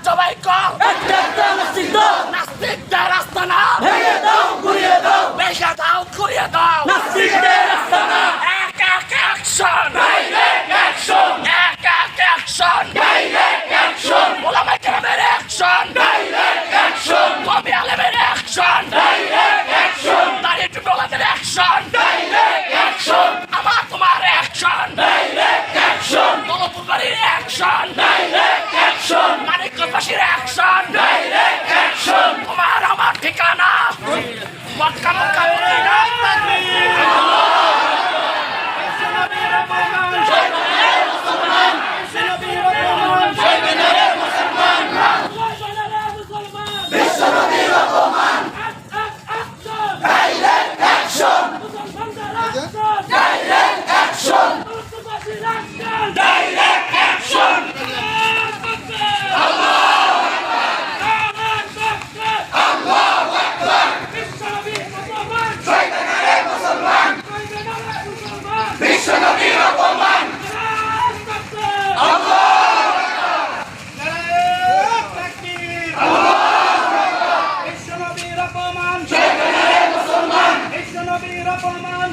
জবাই কর, একটা একটা নাস্তিক দাও, নাস্তিকদের আস্তানা ভেঙে দাও ঘুরিয়ে দাও, ভেঙে দাও ঘুরিয়ে দাও, নাস্তিকদের আস্তানা, এক এক অ্যাকশন, ডাইরেক্ট অ্যাকশন, এক এক অ্যাকশন, ডাইরেক্ট অ্যাকশন, ওলামায়ে কেরামের অ্যাকশন, ডাইরেক্ট অ্যাকশন, কওমি আলেমের অ্যাকশন, ডাইরেক্ট অ্যাকশন, দাঁড়িয়ে টুপিওয়ালাদের অ্যাকশন, ডাইরেক্ট অ্যাকশন, আমার তোমার অ্যাকশন, ডাইরেক্ট অ্যাকশন, দৌলতপুরবাড়ির অ্যাকশন, ডাইরেক্ট অ্যাকশন, মানিকগঞ্জবাসীর অ্যাকশন, ডাইরেক্ট অ্যাকশন, তোমার আমার ঠিকানা মক্কা মক্কা মদিনা। বিশ্বনবীর অপমান, direct action, direct action, direct action, বিশ্বনবীর অপমান, বিশ্বনবীর অপমান, মুসলমান, বিশ্বনবীর অপমান,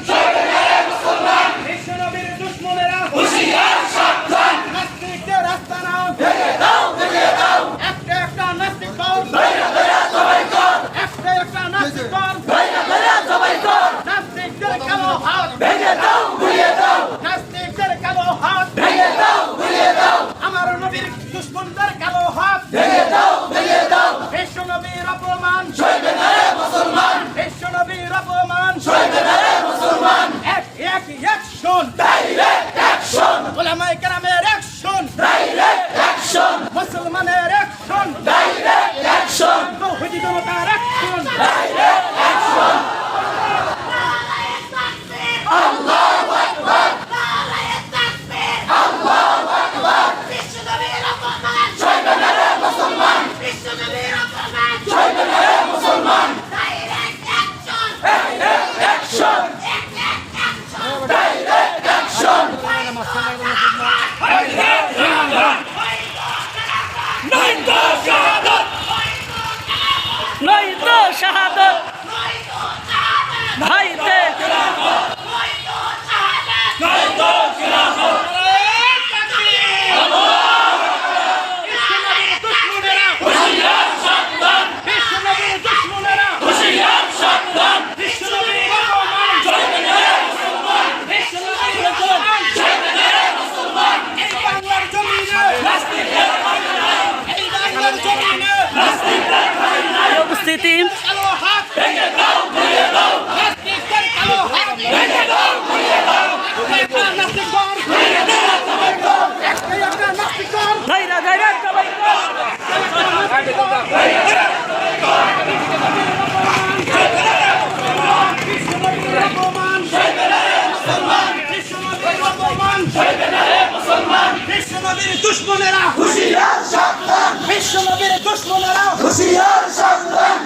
মুসলমান, বিশ্বনবীর দুশ্মনেরা হুঁশিয়ার সাবধান, নাস্তিকদের আস্তানা ভেঙে দাও ভেঙে দাও, একটা একটা নাস্তিক দল, ভেঙে ধরে জবাই কর, একটা একটা নাস্তিক দল, ভেঙে ধরে জবাই কর, নাস্তিকদের কালো হাত, ভেঙে দাও ঘুরিয়ে দাও, নাস্তিকদের কালো হাত, ভেঙে দাও ঘুরিয়ে দাও, আমার নবীর দুশ্মনদের কালো হাত, ভেঙে দাও ভেঙে দাও, বিশ্বনবীর অপমান, সইবে না রে মুসলমান, বিশ্বনবীর অপমান, সইবে না রে মুসলমান, এক এক অ্যাকশন, ডাইরেক্ট অ্যাকশন, ওলামায়ে কেরামের অ্যাকশন, ডাইরেক্ট অ্যাকশন, মুসলমানের অ্যাকশন, ডাইরেক্ট অ্যাকশন, তৌহিদি জনতার অ্যাকশন, ডাইরেক্ট অ্যাকশন, আল্লাহু আকবার, আল্লাহু আকবার, সইবে না রে মুসলমান, সইবে না রে মুসলমান, ডাইরেক্ট অ্যাকশন, ডাইরেক্ট অ্যাকশন, নয়তো শাহাদাত, নয়তো শাহাদাত, ভাইতে নয়তো খিলাফত, হুঁশিয়ার সাবধান, বিশ্বনবীর দুশ্মনেরা হুঁশিয়ার সাবধান, বিশ্বনবীর অপমান, সইবে না রে মুসলমান, বিশ্বনবীর অপমান, সইবে না রে মুসলমান, এই বাংলার জমিনে, নাস্তিকদের ঠাঁই নাই, এই বাংলার জমিনে নাস্তিকদের ঠাঁই নাই, উপস্থিতি কালো হাত, ভেঙে দাও ঘুরিয়ে দাও, নাস্তিকদের কালো হাত, ভেঙে দাও ঘুরিয়ে দাও, একটা নাস্তিক দল, ভেঙে দাও জবাই কর, একটা নাস্তিক দল, ধৈর্য ধৈর্য জবাই কর, বিশ্বনবীর অপমান, সইবে না রে মুসলমান, বিশ্বনবীর অপমান, সইবে না রে মুসলমান, বিশ্বনবীর দুশ্মনেরা হুঁশিয়ার সাবধান, বিশ্বনবীর দুশ্মনেরা হুঁশিয়ার সাবধান,